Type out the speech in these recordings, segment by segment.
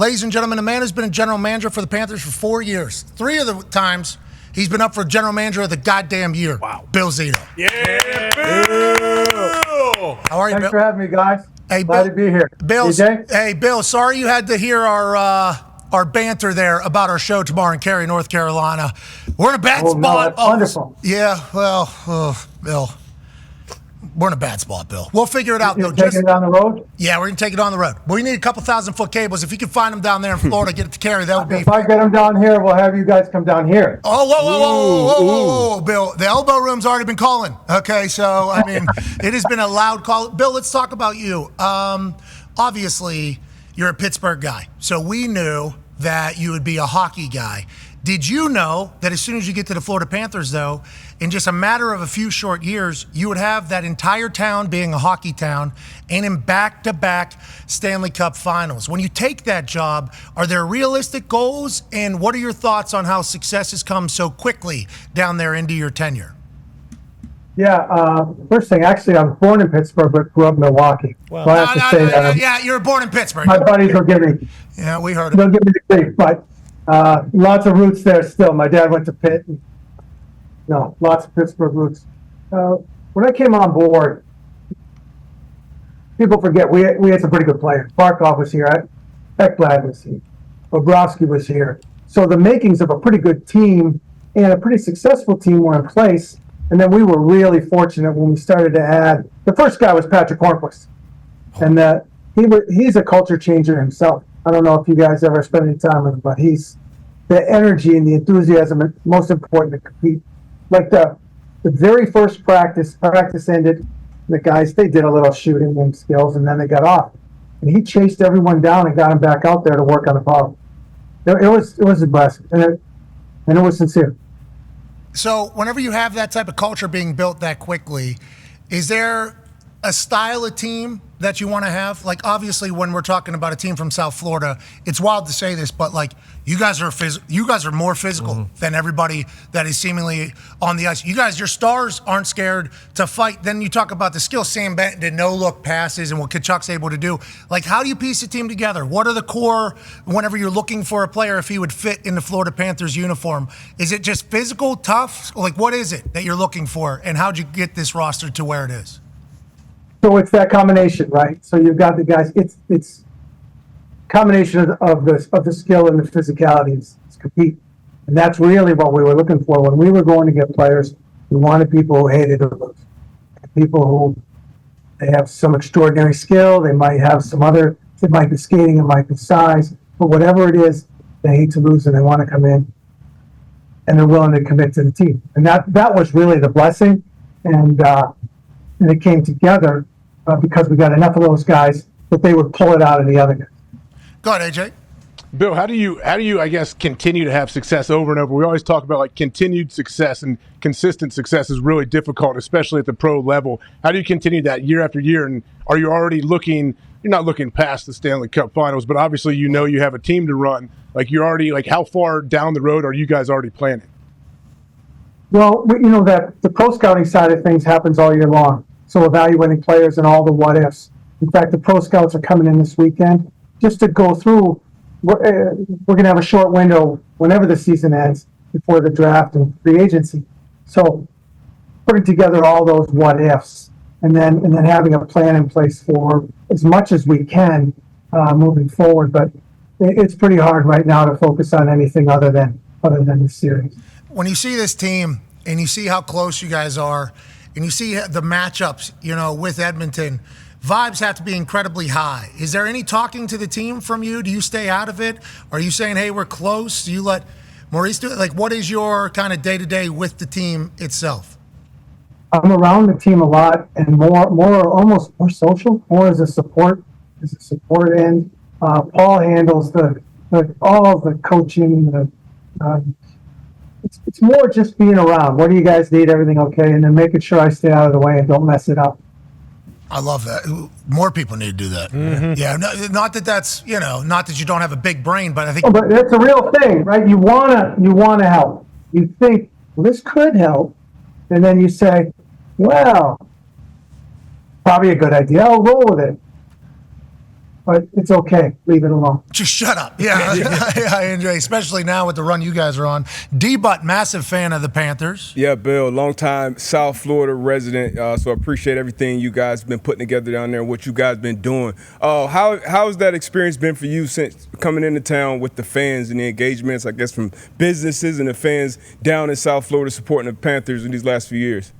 Ladies and gentlemen, a man who's been a general manager for the Panthers for 4 years. 3 of the times he's been up for general manager of the goddamn year. Wow. Bill Zito. Yeah, Bill! How are you, Thanks Bill? for having me, guys. Hey, Glad Bill, to be here. Bill, DJ? hey, Bill, sorry you had to hear our banter there about our show tomorrow in Cary, North Carolina. We're in a bad spot. No, that's wonderful. Yeah, well, Bill, we're in a bad spot, Bill. We'll figure it out. You're taking it down the road? Yeah, we're going to take it on the road. We need a couple 1,000-foot cables. If you can find them down there in Florida, get it to Cary, that would be... If I get them down here, we'll have you guys come down here. Oh, whoa, Bill. The elbow room's already been calling. Okay, so, I mean, it has been a loud call. Bill, let's talk about you. Obviously, you're a Pittsburgh guy, so we knew that you would be a hockey guy. Did you know that as soon as you get to the Florida Panthers, though, in just a matter of a few short years, you would have that entire town being a hockey town and in back-to-back Stanley Cup Finals? When you take that job, are there realistic goals, and what are your thoughts on how success has come so quickly down there into your tenure? Yeah, first thing, actually, I was born in Pittsburgh, but grew up in Milwaukee. Well, so I have to say that. Yeah, you were born in Pittsburgh. My buddies will give me. Yeah, we heard it. They'll give me the grief, but lots of roots there still. My dad went to Pitt. No, lots of Pittsburgh roots. When I came on board, people forget we had some pretty good players. Barkov was here. Ekblad was here. Bobrovsky was here. So the makings of a pretty good team and a pretty successful team were in place. And then we were really fortunate when we started to add. The first guy was Patrick Hornquist, and he's a culture changer himself. I don't know if you guys ever spent any time with him, but he's the energy and the enthusiasm most important to compete. Like the very first practice ended, the guys, they did a little shooting and skills, and then they got off. And he chased everyone down and got them back out there to work on the power. It was impressive, and it was sincere. So whenever you have that type of culture being built that quickly, is there a style of team that you want to have? Like, obviously, when we're talking about a team from South Florida, it's wild to say this, but like you guys are more physical than everybody that is seemingly on the ice. You guys, your stars aren't scared to fight. Then you talk about the skill. Sam Benton did no-look passes and what Tkachuk's able to do. Like, how do you piece a team together? What are the core, whenever you're looking for a player, if he would fit in the Florida Panthers uniform? Is it just physical, tough? Like, what is it that you're looking for, and how'd you get this roster to where it is? So it's that combination, right? So you've got the guys. It's combination of the skill and the physicality is compete, and that's really what we were looking for when we were going to get players. We wanted people who hated to lose, people who they have some extraordinary skill. They might have some other. It might be skating, it might be size, but whatever it is, they hate to lose and they want to come in, and they're willing to commit to the team. And that was really the blessing, and it came together. Because we got enough of those guys that they would pull it out of the other guys. Go ahead, AJ. Bill, how do you I guess continue to have success over and over? We always talk about like continued success, and consistent success is really difficult, especially at the pro level. How do you continue that year after year? And are you already looking? You're not looking past the Stanley Cup Finals, but obviously you know you have a team to run. Like you're already like how far down the road are you guys already planning? Well, you know that the pro scouting side of things happens all year long. So evaluating players and all the what ifs. In fact, the pro scouts are coming in this weekend just to go through. We're going to have a short window whenever the season ends before the draft and free agency. So putting together all those what ifs and then having a plan in place for as much as we can moving forward. But it's pretty hard right now to focus on anything other than the series. When you see this team and you see how close you guys are, and you see the matchups, with Edmonton, vibes have to be incredibly high. Is there any talking to the team from you? Do you stay out of it? Are you saying, hey, we're close? Do you let Maurice do it? Like, what is your kind of day-to-day with the team itself? I'm around the team a lot and almost more social, more as a support end. Paul handles all of the coaching, It's more just being around. What do you guys need? Everything okay? And then making sure I stay out of the way and don't mess it up. I love that. More people need to do that. Mm-hmm. Yeah, not that you don't have a big brain, but I think. Oh, but that's a real thing, right? You wanna help. You think, well, this could help, and then you say, well, probably a good idea. I'll roll with it. but it's okay. Leave it alone. Just shut up. Yeah, I enjoy, especially now with the run you guys are on. D-Butt, massive fan of the Panthers. Yeah, Bill, longtime South Florida resident, so I appreciate everything you guys have been putting together down there and what you guys been doing. How's that experience been for you since coming into town with the fans and the engagements, I guess, from businesses and the fans down in South Florida supporting the Panthers in these last few years?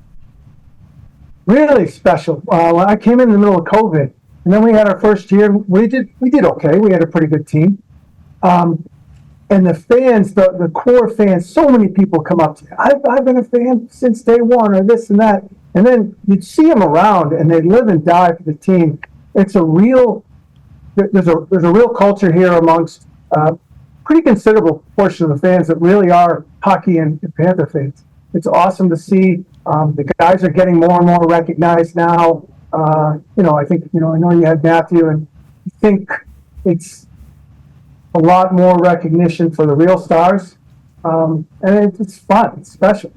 Really special. I came in the middle of COVID, and then we had our first year. We did okay. We had a pretty good team. And the fans, the core fans, so many people come up to me. I've been a fan since day one, or this and that. And then you'd see them around, and they live and die for the team. It's a real. There's a real culture here amongst pretty considerable portion of the fans that really are hockey and Panther fans. It's awesome to see. The guys are getting more and more recognized now. I think, I know you had Matthew, and I think it's a lot more recognition for the real stars. And it's fun. It's special.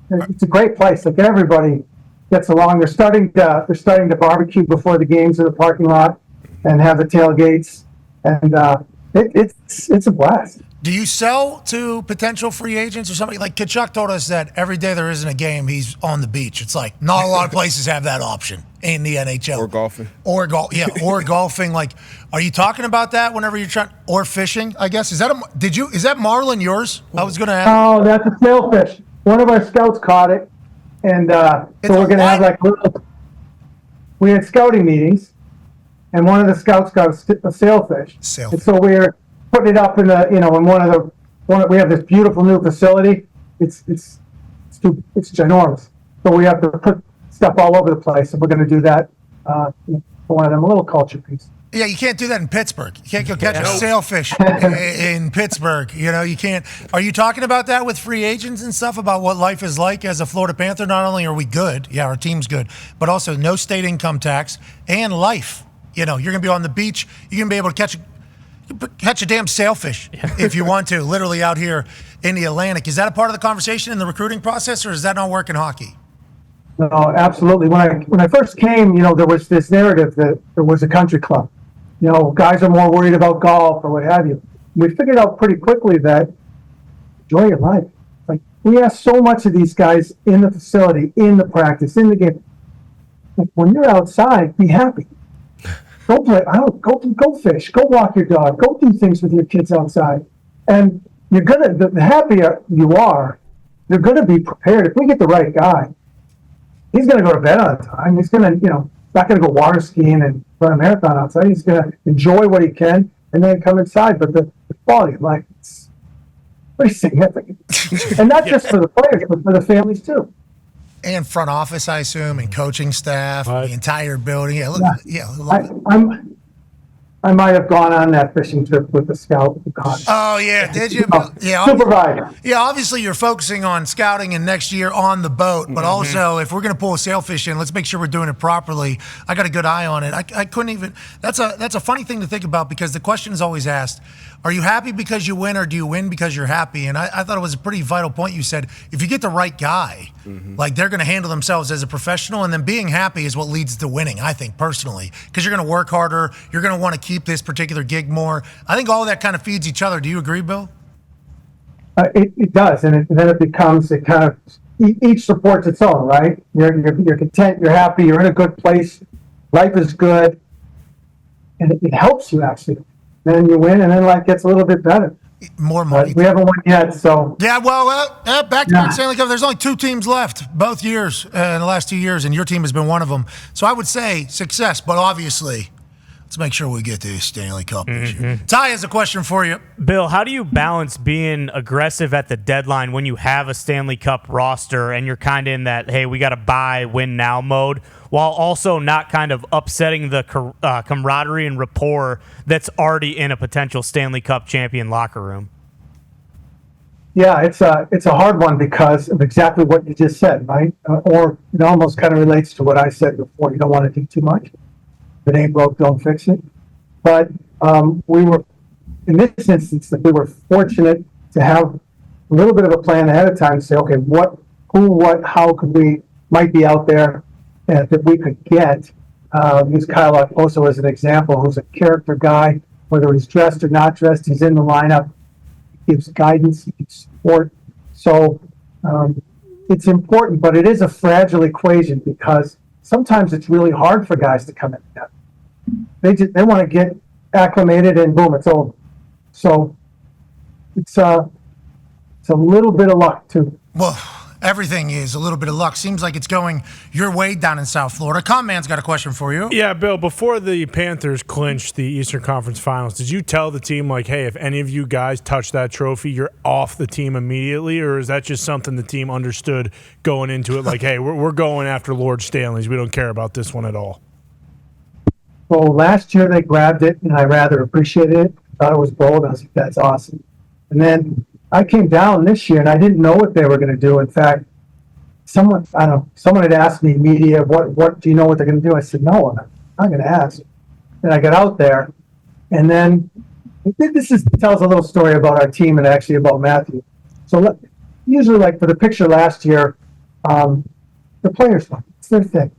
It's a great place. Like, everybody gets along. They're starting to barbecue before the games in the parking lot and have the tailgates. And it's a blast. Do you sell to potential free agents or somebody? Like Tkachuk told us that every day there isn't a game, he's on the beach. It's like not a lot of places have that option in the NHL. Or golfing. Or golfing. Like, are you talking about that whenever you're trying? Or fishing, I guess. Is that marlin yours? I was going to ask. Oh, that's a sailfish. One of our scouts caught it, and so we're going to have we had scouting meetings, and one of the scouts got a sailfish. And so we're putting it up in we have this beautiful new facility. It's ginormous. So we have to put stuff all over the place, and we're going to do that for one of them, a little culture piece. Yeah, you can't do that in Pittsburgh. You can't go catch a sailfish in Pittsburgh. You can't. Are you talking about that with free agents and stuff, about what life is like as a Florida Panther? Not only are we good, our team's good, but also no state income tax and life. You're going to be on the beach. You're going to be able to catch a damn sailfish if you want to, literally out here in the Atlantic. Is that a part of the conversation in the recruiting process, or does that not work in hockey? No, absolutely. When I first came, there was this narrative that there was a country club. Guys are more worried about golf or what have you. We figured out pretty quickly that enjoy your life. Like, we ask so much of these guys in the facility, in the practice, in the game. Like, when you're outside, be happy. Go play. Go fish. Go walk your dog. Go do things with your kids outside. And the happier you are, you're gonna be prepared. If we get the right guy, he's gonna go to bed on time. He's gonna, not gonna go water skiing and run a marathon outside. He's gonna enjoy what he can and then come inside. But the quality of life is pretty significant, and not just for the players, but for the families too. And front office, I assume, and coaching staff, the entire building. I might have gone on that fishing trip with the scout. Oh, yeah. Did you? Yeah. Supervisor. Yeah, obviously you're focusing on scouting and next year on the boat, but also if we're going to pull a sailfish in, let's make sure we're doing it properly. I got a good eye on it. I couldn't even – that's a funny thing to think about, because the question is always asked, are you happy because you win, or do you win because you're happy? And I thought it was a pretty vital point you said. If you get the right guy, like, they're going to handle themselves as a professional, and then being happy is what leads to winning, I think, personally, because you're going to work harder. You're going to want to keep this particular gig more. I think all of that kind of feeds each other. Do you agree, Bill? It does, and then it becomes each supports its own, right? You're content, you're happy, you're in a good place, life is good, and it helps you actually. Then you win, and then life gets a little bit better. More money. We haven't won yet, so. Yeah, back to the Stanley Cup. There's only 2 teams left, both years, in the last 2 years, and your team has been one of them. So I would say success, but obviously, let's make sure we get to the Stanley Cup this year. Ty has a question for you. Bill, how do you balance being aggressive at the deadline when you have a Stanley Cup roster and you're kind of in that, hey, we got to buy, win now mode, while also not kind of upsetting the camaraderie and rapport that's already in a potential Stanley Cup champion locker room? Yeah, it's a hard one because of exactly what you just said, right? Or it almost kind of relates to what I said before. You don't want to do too much. If it ain't broke, don't fix it. But we were, in this instance, we were fortunate to have a little bit of a plan ahead of time to say, okay, how could we might be out there that we could get Use Kyle Okposo as an example, who's a character guy. Whether he's dressed or not dressed, he's in the lineup. He gives guidance, he gives support. So it's important, but it is a fragile equation because sometimes it's really hard for guys to come in. They want to get acclimated and boom, it's over. So it's a little bit of luck too. Well, everything is a little bit of luck. Seems like it's going your way down in South Florida. Man's got a question for you. Yeah, Bill, before the Panthers clinched the Eastern Conference Finals, did you tell the team, like, hey, if any of you guys touch that trophy, you're off the team immediately? Or is that just something the team understood going into it, like, hey, we're going after Lord Stanley's. We don't care about this one at all? Well, last year they grabbed it, and I rather appreciated it. Thought it was bold. I was like, that's awesome. And then I came down this year, and I didn't know what they were going to do. In fact, someone had asked me, media, what do you know what they're going to do? I said, no, I'm not going to ask. And I got out there, and then I think this tells a little story about our team and actually about Matthew. So usually, like for the picture last year, the players won. It's their thing.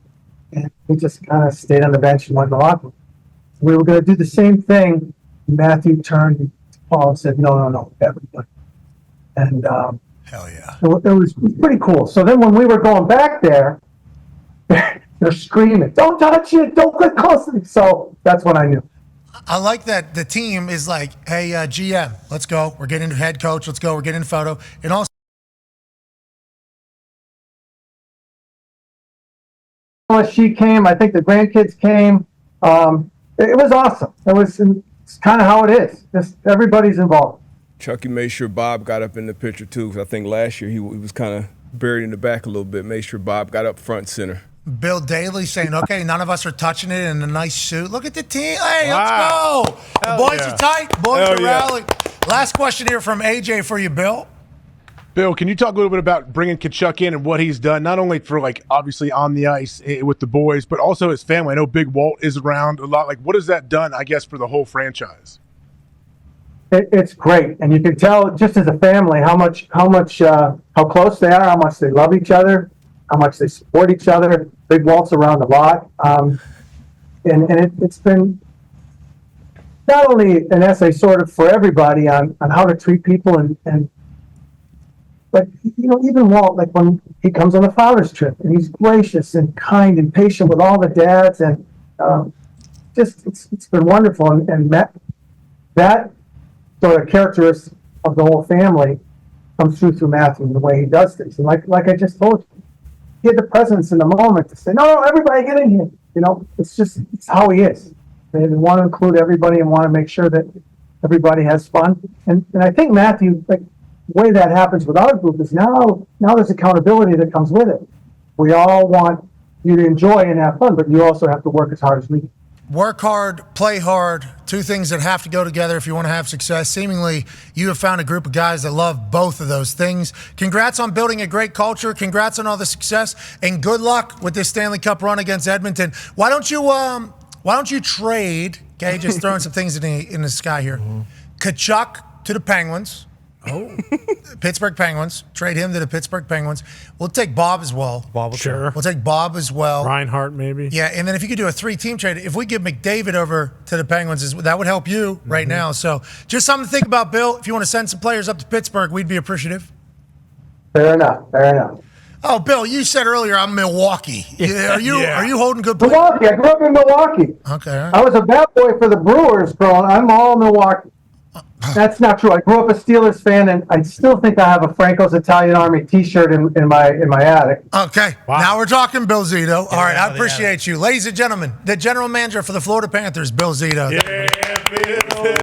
And we just kind of stayed on the bench and went to the locker room. We were going to do the same thing. Matthew turned to Paul and said, no, everybody. And Hell yeah. it was pretty cool. So then when we were going back there, they're screaming, don't touch it, don't get close to it. So that's when I knew. I like that the team is like, hey, GM, let's go. We're getting head coach. Let's go. We're getting photo. And also, she came. I think the grandkids came. It was awesome. It's kind of how it is. Just everybody's involved. Chucky made sure Bob got up in the picture too, because I think last year he was kind of buried in the back a little bit. Made sure Bob got up front and center. Bill Daly saying, okay, none of us are touching it in a nice suit. Look at the team. Hey, let's go. The boys are tight. Boys are rallying. Last question here from AJ for you, Bill. Bill, can you talk a little bit about bringing Tkachuk in and what he's done, not only for, like, obviously on the ice with the boys, but also his family? I know Big Walt is around a lot. Like, what has that done, I guess, for the whole franchise? It's great, and you can tell just as a family how close they are, how much they love each other, how much they support each other. Big Walt's around a lot, and it's been not only an essay sort of for everybody on how to treat people but even Walt, like when he comes on a father's trip, and he's gracious and kind and patient with all the dads, and it's been wonderful, and that sort of characteristic of the whole family comes through Matthew and the way he does things. And like I just told you, he had the presence in the moment to say, no, everybody get in here. It's how he is. They want to include everybody and want to make sure that everybody has fun. And I think Matthew, like the way that happens with our group is now there's accountability that comes with it. We all want you to enjoy and have fun, but you also have to work as hard as we do. Work hard, play hard, two things that have to go together if you want to have success. Seemingly, you have found a group of guys that love both of those things. Congrats on building a great culture. Congrats on all the success, and good luck with this Stanley Cup run against Edmonton. Why don't you trade? Okay, just throwing some things in the sky here. Tkachuk to the Penguins. Oh, Pittsburgh Penguins. Trade him to the Pittsburgh Penguins. We'll take Bob as well. Sure. We'll take Bob as well. Reinhardt, maybe. Yeah, and then if you could do a 3-team trade, if we give McDavid over to the Penguins, that would help you right now. So just something to think about, Bill. If you want to send some players up to Pittsburgh, we'd be appreciative. Fair enough. Oh, Bill, you said earlier I'm Milwaukee. Are you holding good play? Milwaukee. I grew up in Milwaukee. Okay. All right. I was a bat boy for the Brewers growing. I'm all Milwaukee. That's not true. I grew up a Steelers fan, and I still think I have a Franco's Italian Army T-shirt in my attic. Okay. Wow. Now we're talking Bill Zito. All right, I appreciate you. Ladies and gentlemen, the general manager for the Florida Panthers, Bill Zito. Yeah, Bill.